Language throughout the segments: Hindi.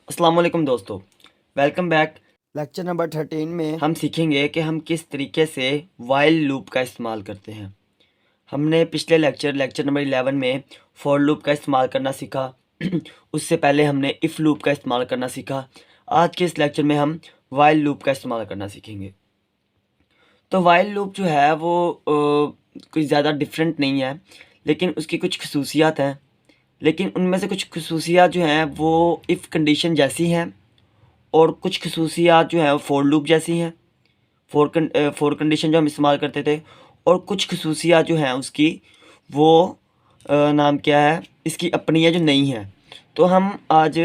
अस्सलाम वालेकुम दोस्तों, वेलकम बैक। लेक्चर नंबर 13 में हम सीखेंगे कि हम किस तरीके से वाइल लूप का इस्तेमाल करते हैं। हमने पिछले लेक्चर नंबर 11 में फॉर लूप का इस्तेमाल करना सीखा। उससे पहले हमने इफ़ लूप का इस्तेमाल करना सीखा। आज के इस लेक्चर में हम वाइल लूप का इस्तेमाल करना सीखेंगे। तो वाइल लूप जो है वो कोई ज़्यादा डिफरेंट नहीं है, लेकिन उसकी कुछ खसूसियात हैं। लेकिन उनमें से कुछ खसूसियात जो हैं वो इफ़ कंडीशन जैसी हैं और कुछ खसूसियात जो हैं वो फॉर लूप जैसी हैं। फॉर कंडीशन जो हम इस्तेमाल करते थे, और कुछ खसूसियात जो हैं उसकी वो नाम क्या है, इसकी अपनी है जो नहीं है। तो हम आज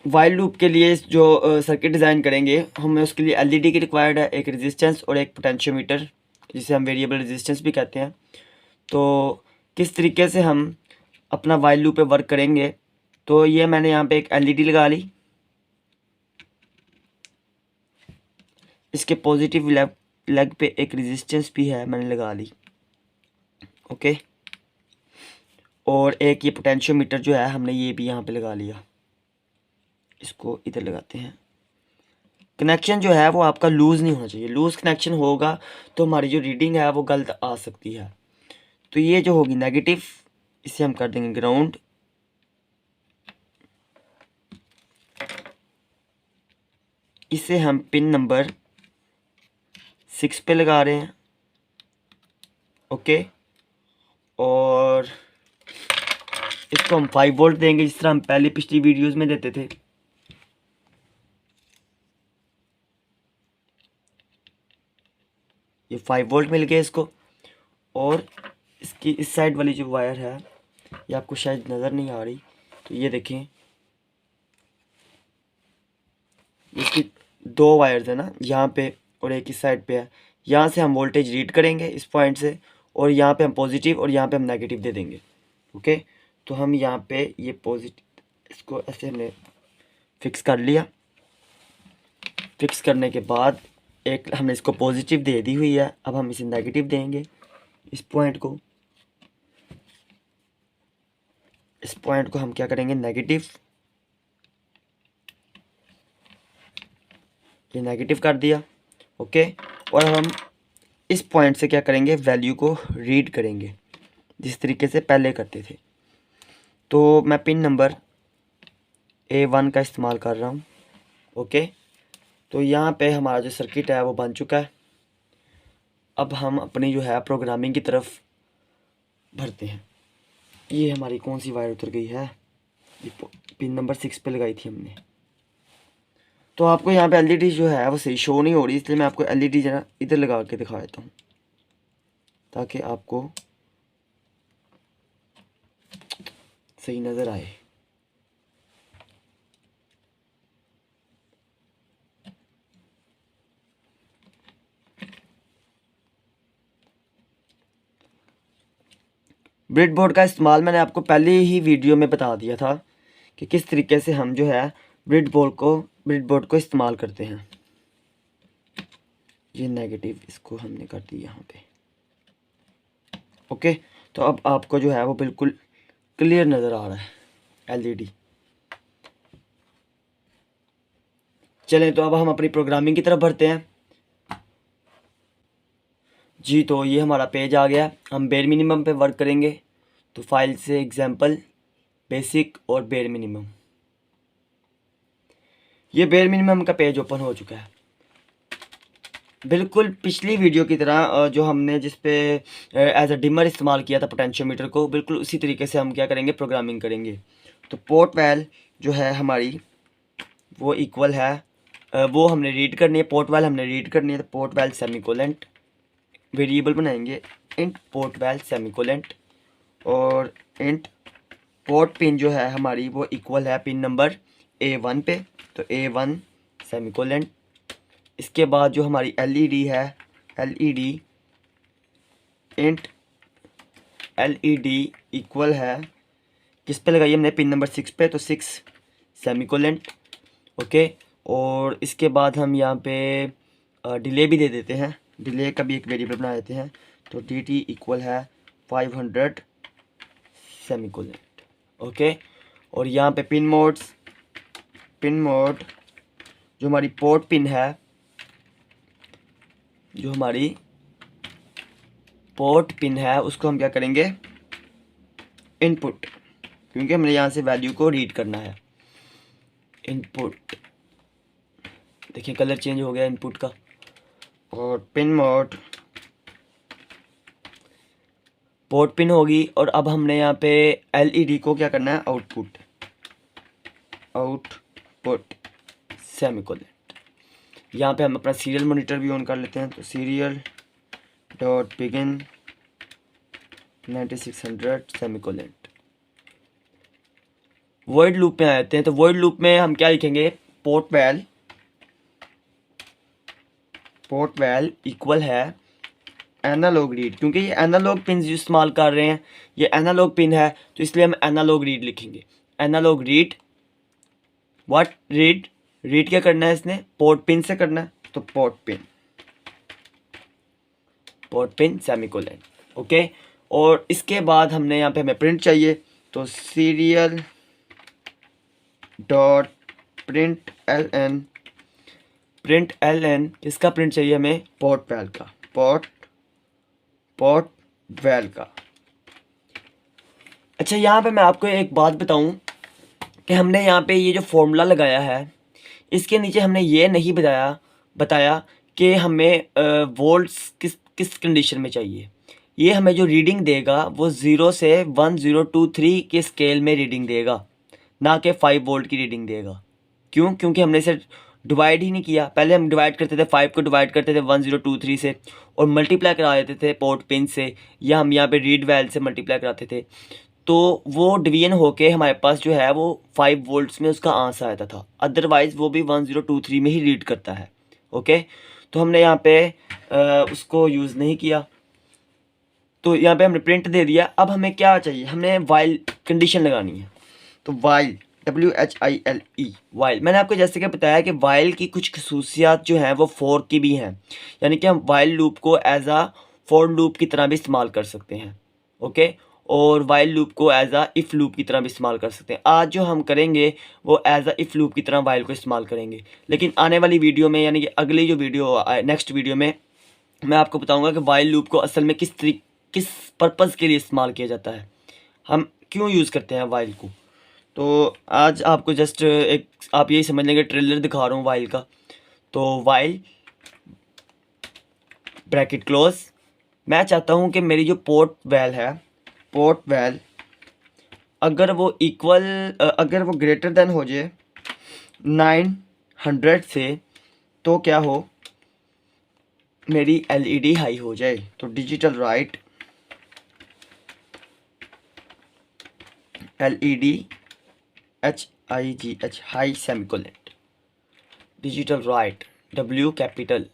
वाइल लूप के लिए जो सर्किट डिज़ाइन करेंगे, हमें उसके लिए एलईडी की रिक्वायर्ड है, एक रेजिस्टेंस और एक पोटेंशियोमीटर, जिसे हम वेरिएबल रेजिस्टेंस भी कहते हैं। तो किस तरीके से हम अपना वाइल लूप पे वर्क करेंगे, तो ये मैंने यहाँ पे एक एलईडी लगा ली। इसके पॉजिटिव लेग पे एक रेजिस्टेंस भी है, मैंने लगा ली। ओके, और एक ये पोटेंशियोमीटर जो है हमने ये भी यहाँ पे लगा लिया। इसको इधर लगाते हैं। कनेक्शन जो है वो आपका लूज़ नहीं होना चाहिए। लूज़ कनेक्शन होगा तो हमारी जो रीडिंग है वो गलत आ सकती है। तो ये जो होगी नेगेटिव, इसे हम कर देंगे ग्राउंड। इसे हम पिन नंबर 6 पे लगा रहे हैं। ओके, और इसको हम 5 वोल्ट देंगे, जिस तरह हम पहले पिछली वीडियोस में देते थे। ये 5 वोल्ट मिल गया इसको। और इसकी इस साइड वाली जो वायर है, ये आपको शायद नज़र नहीं आ रही, तो ये देखें, इसकी दो वायर्स है ना यहाँ पे, और एक इस साइड पे है। यहाँ से हम वोल्टेज रीड करेंगे इस पॉइंट से, और यहाँ पे हम पॉजिटिव और यहाँ पे हम नेगेटिव दे देंगे। ओके, तो हम यहाँ पे ये पॉजिटिव, इसको ऐसे हमने फिक्स कर लिया। फिक्स करने के बाद एक हमने इसको पॉजिटिव दे दी हुई है, अब हम इसे नेगेटिव देंगे। इस पॉइंट को हम क्या करेंगे, नेगेटिव। ये नेगेटिव कर दिया। ओके, और हम इस पॉइंट से क्या करेंगे, वैल्यू को रीड करेंगे जिस तरीके से पहले करते थे। तो मैं पिन नंबर A1 का इस्तेमाल कर रहा हूँ। ओके, तो यहाँ पे हमारा जो सर्किट है वो बन चुका है। अब हम अपनी जो है प्रोग्रामिंग की तरफ भरते हैं। ये हमारी कौन सी वायर उतर गई है, ये पिन नंबर 6 पे लगाई थी हमने। तो आपको यहाँ पे एलईडी जो है वो सही शो नहीं हो रही, इसलिए मैं आपको एलईडी जरा इधर लगा के दिखा देता हूँ, ताकि आपको सही नज़र आए। ब्रेडबोर्ड का इस्तेमाल मैंने आपको पहले ही वीडियो में बता दिया था कि किस तरीके से हम जो है ब्रेडबोर्ड को इस्तेमाल करते हैं। ये नेगेटिव इसको हमने कर दिया यहाँ पे। ओके, तो अब आपको जो है वो बिल्कुल क्लियर नज़र आ रहा है एलईडी। चलें, तो अब हम अपनी प्रोग्रामिंग की तरफ बढ़ते हैं जी। तो ये हमारा पेज आ गया। हम बेर मिनिमम पे वर्क करेंगे। तो फाइल से एग्जांपल, बेसिक और बेर मिनिमम। ये बेर मिनिमम का पेज ओपन हो चुका है, बिल्कुल पिछली वीडियो की तरह। जो हमने जिस पे एज अ डिमर इस्तेमाल किया था पोटेंशियोमीटर को, बिल्कुल उसी तरीके से हम क्या करेंगे, प्रोग्रामिंग करेंगे। तो पोर्ट वैल जो है हमारी वो इक्वल है, वो हमने रीड करनी है, पोर्ट वैल हमने रीड करनी है। तो पोर्ट वैल सेमीकोलेंट वेरिएबल बनाएंगे, इंट पोर्ट वैल सेमीकोलेंट, और इंट पोर्ट पिन जो है हमारी वो इक्वल है पिन नंबर A1 पे। तो A1 सेमीकोलेंट। इसके बाद जो हमारी एलईडी है, एलईडी इंट एलईडी इक्वल है, किस पे लगाई हमने, पिन नंबर 6 पे। तो 6 सेमीकोलेंट। ओके, और इसके बाद हम यहाँ पे डिले भी दे देते हैं। डिले का भी एक वेरिएबल बना देते हैं। तो डी टी इक्वल है 500 सेमीकोलेंट। ओके, और यहाँ पे पिन मोड्स पिन मोड जो हमारी पोर्ट पिन है, जो हमारी पोर्ट पिन है उसको हम क्या करेंगे, इनपुट, क्योंकि हमने यहाँ से वैल्यू को रीड करना है। इनपुट, देखिए कलर चेंज हो गया इनपुट का। और पिन मोड पोर्ट पिन होगी, और अब हमने यहाँ पे एलईडी को क्या करना है, आउटपुट, आउटपुट सेमीकोलन। यहाँ पे हम अपना सीरियल मॉनिटर भी ऑन कर लेते हैं, तो serial dot begin 9600 semicolon. Void loop में आ जाते हैं, तो वॉइड लूप में हम क्या लिखेंगे, पोर्ट वैल इक्वल है एनालॉग रीड, क्योंकि ये एनालॉग पिन इस्तेमाल कर रहे हैं, ये एनालॉग पिन है तो इसलिए हम एनालॉग रीड लिखेंगे। एनालॉग रीड, व्हाट रीड क्या करना है इसने, पोर्ट पिन से करना है, तो पोर्ट पिन सेमीकोलन। ओके, और इसके बाद हमने यहाँ पे हमें प्रिंट चाहिए, तो serial dot print L N किसका प्रिंट चाहिए हमें, पोर्ट वैल का। अच्छा, यहाँ पे मैं आपको एक बात बताऊं कि हमने यहाँ पे ये जो फॉर्मूला लगाया है इसके नीचे हमने ये नहीं बताया कि हमें वोल्ट्स किस कंडीशन में चाहिए। ये हमें जो रीडिंग देगा वो 0 से 1023 के स्केल में रीडिंग देगा, ना कि 5 वोल्ट की रीडिंग देगा। क्यों? क्योंकि हमने इसे डिवाइड ही नहीं किया। पहले हम डिवाइड करते थे, 5 को डिवाइड करते थे 1023 से और मल्टीप्लाई करा देते थे पोर्ट पिन से, या हम यहाँ पे रीड वैल से मल्टीप्लाई कराते थे, तो वो डिवीजन होके हमारे पास जो है वो 5 वोल्ट्स में उसका आंसर आता था। अदरवाइज़ वो भी 1023 में ही रीड करता है। ओके, तो हमने यहाँ पे उसको यूज़ नहीं किया, तो यहाँ पे हमने प्रिंट दे दिया। अब हमें क्या चाहिए, हमने वाइल कंडीशन लगानी है, तो वाइल WHILE वाइल, मैंने आपको जैसे कि बताया कि वाइल की कुछ खसूसियात जो हैं वो फॉर की भी हैं, यानी कि हम वाइल लूप को एज आ फॉर लूप की तरह भी इस्तेमाल कर सकते हैं। ओके, और वाइल लूप को एज आ इफ़ लूप की तरह भी इस्तेमाल कर सकते हैं। आज जो हम करेंगे वो एज आ इफ़ लूप की तरह वाइल को इस्तेमाल करेंगे, लेकिन आने वाली वीडियो में, यानी कि अगली जो वीडियो नेक्स्ट वीडियो में मैं आपको बताऊँगा कि वाइल लूप को असल में किस पर्पज़ के लिए इस्तेमाल किया जाता है, हम क्यों यूज़ करते हैं वाइल को। तो आज आपको जस्ट एक आप यही समझ लेंगे, ट्रेलर दिखा रहा हूँ वाइल का। तो वाइल ब्रैकेट क्लोज, मैं चाहता हूँ कि मेरी जो पोर्ट वैल अगर वो ग्रेटर देन हो जाए 900 से, तो क्या हो, मेरी LED हाई हो जाए। तो digital right LED HIGH high semicolon, digital right W capital.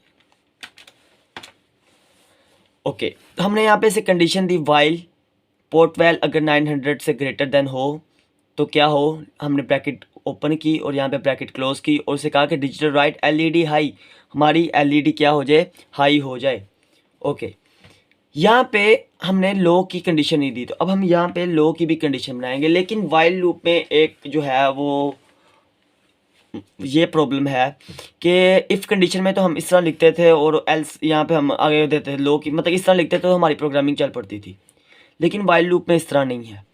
Okay, तो हमने यहाँ पे से कंडीशन दी, वाइल पोर्ट वैल अगर 900 से ग्रेटर देन हो तो क्या हो, हमने ब्रैकेट ओपन की और यहाँ पे ब्रैकेट क्लोज की और उसे कहा कि डिजिटल राइट LED हाई, हमारी LED क्या हो जाए, हाई हो जाए। ओके, यहाँ पे हमने लो की कंडीशन नहीं दी, तो अब हम यहाँ पे लो की भी कंडीशन बनाएंगे, लेकिन वाइल लूप में एक जो है वो ये प्रॉब्लम है कि इफ़ कंडीशन में तो हम इस तरह लिखते थे और एल्स यहाँ पे हम आगे देते थे लो की, मतलब इस तरह लिखते तो हमारी प्रोग्रामिंग चल पड़ती थी, लेकिन वाइल लूप में इस तरह नहीं है।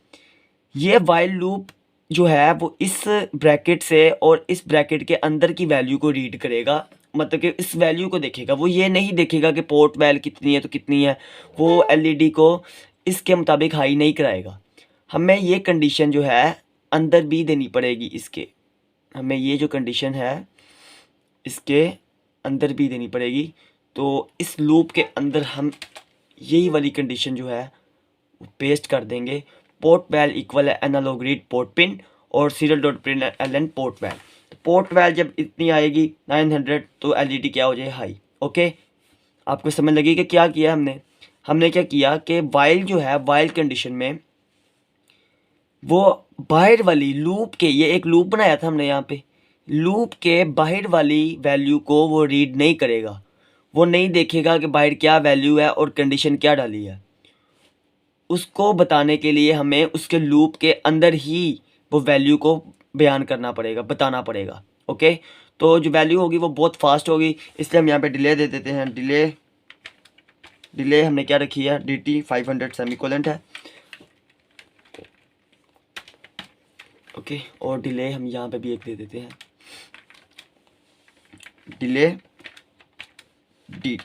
ये वाइल लूप जो है वो इस ब्रैकेट से और इस ब्रैकेट के अंदर की वैल्यू को रीड करेगा, मतलब कि इस वैल्यू को देखेगा। वो ये नहीं देखेगा कि पोर्ट वैल कितनी है तो कितनी है, वो LED को इसके मुताबिक हाई नहीं कराएगा। हमें ये कंडीशन जो है अंदर भी देनी पड़ेगी, इसके हमें ये जो कंडीशन है इसके अंदर भी देनी पड़ेगी। तो इस लूप के अंदर हम यही वाली कंडीशन जो है पेस्ट कर देंगे, पोर्ट वैल इक्वल है एनालॉग रीड पोर्ट पिन और serial dot print L port val. तो पोर्ट वैल जब इतनी आएगी 900 तो LED क्या हो जाए, हाई। ओके, आपको समझ लगी कि क्या किया हमने क्या किया कि वाइल जो है, वाइल कंडीशन में वो बाहर वाली लूप के, ये एक लूप बनाया था हमने यहाँ पे, लूप के बाहर वाली वैल्यू को वो रीड नहीं करेगा, वो नहीं देखेगा कि बाहर क्या वैल्यू है और कंडीशन क्या डाली है। उसको बताने के लिए हमें उसके लूप के अंदर ही वो वैल्यू को बयान करना पड़ेगा, बताना पड़ेगा। ओके, तो जो वैल्यू होगी वो बहुत फास्ट होगी, इसलिए हम यहाँ पे डिले दे देते हैं। डिले हमने क्या रखी है, dt 500 सेमीकोलन है। ओके, और डिले हम यहाँ पे भी एक दे देते हैं, डिले डी।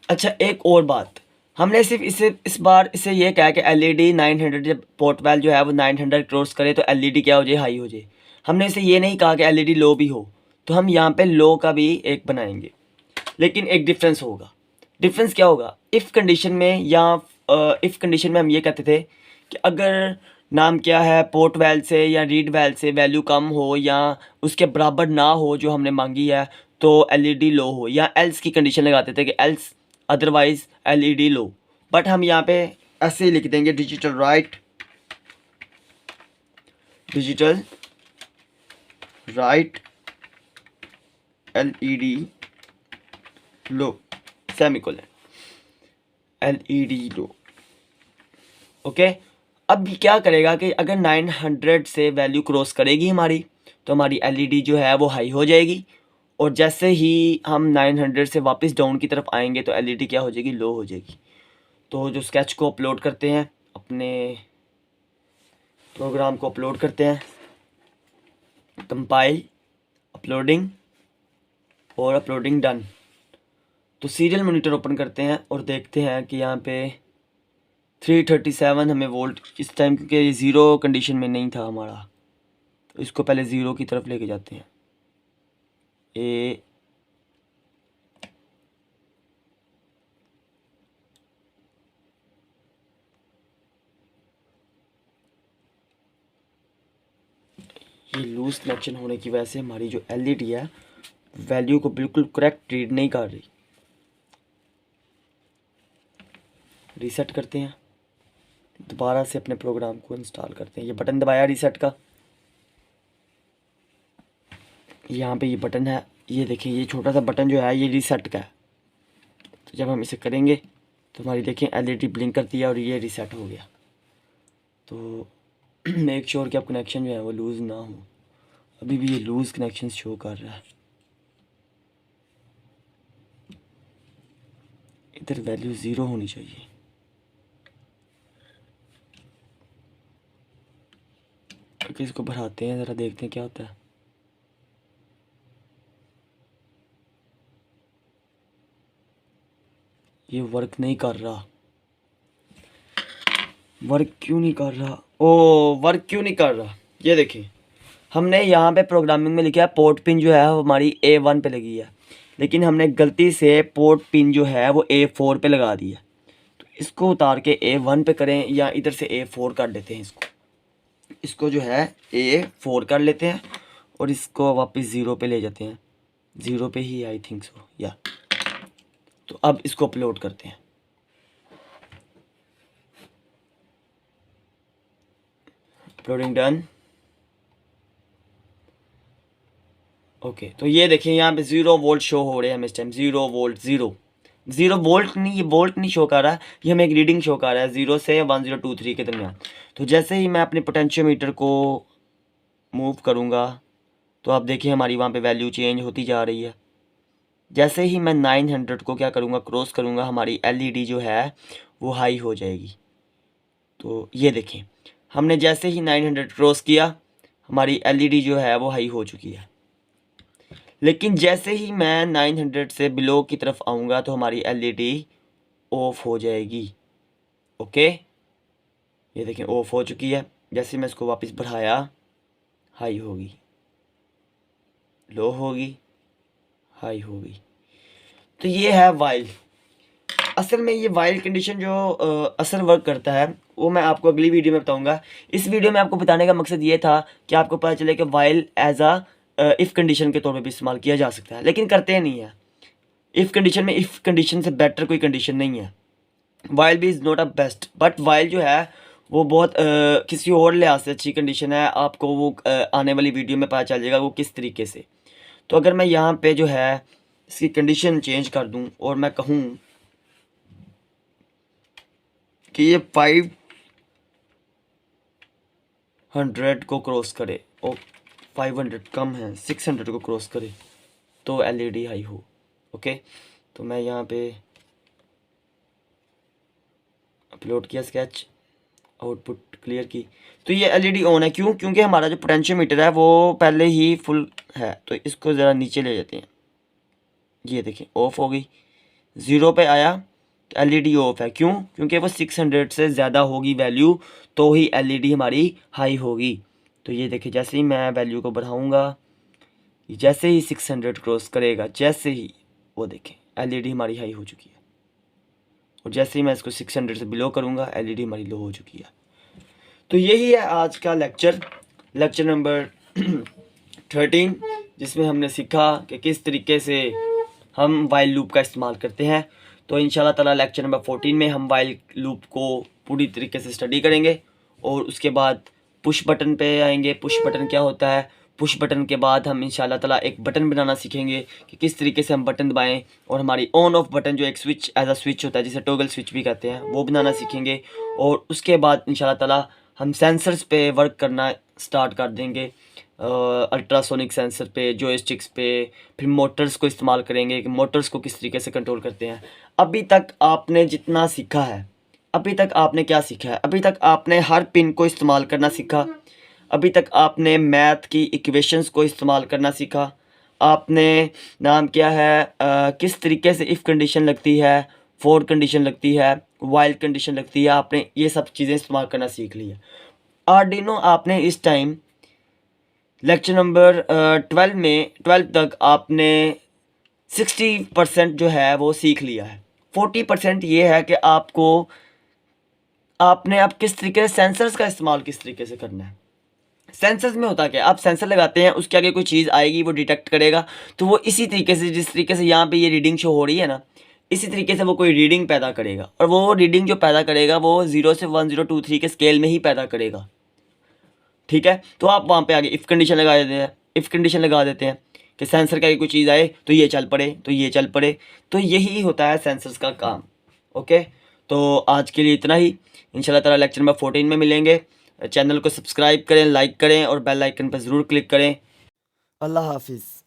अच्छा, एक और बात, हमने सिर्फ इस बार इसे ये कहा कि LED 900 जब पोर्ट वैल जो है वो 900 क्रॉस करे तो LED क्या हो जाए, हाई हो जाए। हमने इसे ये नहीं कहा कि LED लो भी हो, तो हम यहाँ पे लो का भी एक बनाएंगे, लेकिन एक डिफरेंस होगा। डिफरेंस क्या होगा, इफ़ कंडीशन में या इफ़ कंडीशन में हम ये कहते थे कि अगर नाम क्या है पोर्ट वैल से या रीड वैल से वैल्यू कम हो या उसके बराबर ना हो जो हमने मांगी है, तो LED लो हो, या एल्स की कंडीशन लगाते थे कि else otherwise LED low. But हम यहाँ पे ऐसे ही लिख देंगे, डिजिटल राइट LED लो सेमीकोलन, LED लो। ओके, अब क्या करेगा कि अगर 900 से वैल्यू क्रॉस करेगी हमारी, तो हमारी LED जो है वो हाई हो जाएगी, और जैसे ही हम 900 से वापस डाउन की तरफ आएंगे तो LED क्या हो जाएगी, लो हो जाएगी। तो जो स्केच को अपलोड करते हैं, अपने प्रोग्राम को अपलोड करते हैं, कंपाइल, अपलोडिंग और अपलोडिंग डन। तो सीरियल मॉनिटर ओपन करते हैं और देखते हैं कि यहाँ पे 337 हमें वोल्ट इस टाइम, क्योंकि ये ज़ीरो कंडीशन में नहीं था हमारा, तो इसको पहले ज़ीरो की तरफ लेके जाते हैं। ये लूज कनेक्शन होने की वजह से हमारी जो LED है वैल्यू को बिल्कुल करेक्ट रीड नहीं कर रही। रीसेट करते हैं, दोबारा से अपने प्रोग्राम को इंस्टॉल करते हैं। ये बटन दबाया रीसेट का, यहाँ पे ये बटन है, ये देखिए ये छोटा सा बटन जो है ये रीसेट का है। तो जब हम इसे करेंगे तो हमारी देखिए LED ब्लिंक करती है और ये रीसेट हो गया। तो मेक श्योर कि आप कनेक्शन जो है वो लूज़ ना हो। अभी भी ये लूज़ कनेक्शन शो कर रहा है, इधर वैल्यू ज़ीरो होनी चाहिए। ओके, इसको बढ़ाते हैं, ज़रा देखते हैं क्या होता है। ये वर्क नहीं कर रहा, वर्क क्यों नहीं कर रहा, वर्क क्यों नहीं कर रहा। ये देखिए हमने यहाँ पे प्रोग्रामिंग में लिखा है पोर्ट पिन जो है वो हमारी A1 पे लगी है, लेकिन हमने गलती से पोर्ट पिन जो है वो A4 पे लगा दी है। तो इसको उतार के A1 पे करें, या इधर से A4 कर लेते हैं, इसको जो है A4 कर लेते हैं और इसको वापस ज़ीरो पे ले जाते हैं, ज़ीरो पे ही आई थिंक सो या। तो अब इसको अपलोड करते हैं, अपलोडिंग डन। ओके, तो ये देखिए यहाँ पे 0 वोल्ट शो हो रहे हैं हमें इस टाइम, 0 वोल्ट, 0 वोल्ट नहीं, ये वोल्ट नहीं शो कर रहा है, ये हमें एक रीडिंग शो कर रहा है 0 से 1023 के दरमियान। तो जैसे ही मैं अपने पोटेंशियोमीटर को मूव करूँगा तो आप देखिए हमारी वहाँ पे वैल्यू चेंज होती जा रही है। जैसे ही मैं 900 को क्या करूँगा, क्रॉस करूँगा, हमारी LED जो है वो हाई हो जाएगी। तो ये देखें हमने जैसे ही 900 क्रॉस किया हमारी LED जो है वो हाई हो चुकी है, लेकिन जैसे ही मैं 900 से बिलो की तरफ आऊँगा तो हमारी LED ऑफ हो जाएगी। ओके, ये देखें ऑफ हो चुकी है। जैसे मैं इसको वापस बढ़ाया, हाई होगी, लो होगी, हाई होगी। तो ये है वाइल। असल में ये वाइल कंडीशन जो असर वर्क करता है वो मैं आपको अगली वीडियो में बताऊंगा। इस वीडियो में आपको बताने का मकसद ये था कि आपको पता चले कि while as a if condition के तौर पे भी इस्तेमाल किया जा सकता है, लेकिन करते नहीं है। इफ़ कंडीशन में इफ़ कंडीशन से बेटर कोई कंडीशन नहीं है। वाइल भी is not a best, but while जो है वो बहुत किसी और लिहाज से अच्छी कंडीशन है। आपको वो आने वाली वीडियो में पता चल जाएगा वो किस तरीके से। तो अगर मैं यहाँ पे जो है इसकी कंडीशन चेंज कर दूँ और मैं कहूँ कि ये 500 को क्रॉस करे और 500 कम है, 600 को क्रॉस करे तो एलईडी हाई हो। ओके, तो मैं यहाँ पे अपलोड किया स्केच, आउटपुट क्लियर की, तो ये एलईडी ऑन है। क्यों? क्योंकि हमारा जो पोटेंशियोमीटर है वो पहले ही फुल है। तो इसको ज़रा नीचे ले जाते हैं, ये देखें ऑफ हो गई, 0 पे आया तो एलईडी ऑफ है। क्यों? क्योंकि वो 600 से ज़्यादा होगी वैल्यू तो ही एलईडी हमारी हाई होगी। तो ये देखिए जैसे ही मैं वैल्यू को बढ़ाऊँगा, जैसे ही 600 क्रॉस करेगा, जैसे ही वो देखें एलईडी हमारी हाई हो चुकी है, और जैसे ही मैं इसको 600 से बिलो करूँगा एलईडी हमारी लो हो चुकी है। तो यही है आज का लेक्चर नंबर 13, जिसमें हमने सीखा कि किस तरीके से हम वाइल लूप का इस्तेमाल करते हैं। तो इंशाल्लाह ताला लेक्चर नंबर 14 में हम वाइल लूप को पूरी तरीके से स्टडी करेंगे, और उसके बाद पुश बटन पे आएंगे। पुश बटन क्या होता है? पुश बटन के बाद हम इंशाल्लाह ताला एक बटन बनाना सीखेंगे कि किस तरीके से हम बटन दबाएं, और हमारी ऑन ऑफ बटन जो एक स्विच एज अ स्विच होता है, जिसे टॉगल स्विच भी कहते हैं, वो बनाना सीखेंगे। और उसके बाद इंशाल्लाह ताला हम सेंसर्स पे वर्क करना स्टार्ट कर देंगे, अल्ट्रासोनिक सेंसर पे, जॉयस्टिक्स पे। फिर मोटर्स को इस्तेमाल करेंगे कि मोटर्स को किस तरीके से कंट्रोल करते हैं। अभी तक आपने जितना सीखा है, अभी तक आपने क्या सीखा है? अभी तक आपने हर पिन को इस्तेमाल करना सीखा, अभी तक आपने मैथ की इक्वेशंस को इस्तेमाल करना सीखा, आपने नाम क्या है किस तरीके से इफ़ कंडीशन लगती है, फॉर कंडीशन लगती है, वाइल कंडीशन लगती है, आपने ये सब चीज़ें इस्तेमाल करना सीख लिया। आर्डिनो आपने इस टाइम लेक्चर नंबर 12 तक आपने 60% जो है वो सीख लिया है। 40% ये है कि आपने अब किस तरीके से सेंसर्स का इस्तेमाल किस तरीके से करना है। सेंसर्स में होता क्या है? आप सेंसर लगाते हैं, उसके आगे कोई चीज़ आएगी, वो डिटेक्ट करेगा, तो वो इसी तरीके से, जिस तरीके से यहाँ पे ये रीडिंग शो हो रही है ना, इसी तरीके से वो कोई रीडिंग पैदा करेगा, और वो रीडिंग जो पैदा करेगा वो 0 से 1 0 2 3 के स्केल में ही पैदा करेगा। ठीक है, तो आप वहाँ पे आगे इफ़ कंडीशन लगा देते हैं, इफ़ कंडीशन लगा देते हैं कि सेंसर का कोई चीज़ आए तो ये चल पड़े, तो ये चल पड़े। तो यही होता है सेंसर्स का काम। ओके, तो आज के लिए इतना ही। इंशाल्लाह ताला लेक्चर नंबर 14 में मिलेंगे। चैनल को सब्सक्राइब करें, लाइक करें और बेल आइकन पर ज़रूर क्लिक करें। अल्लाह हाफिज़।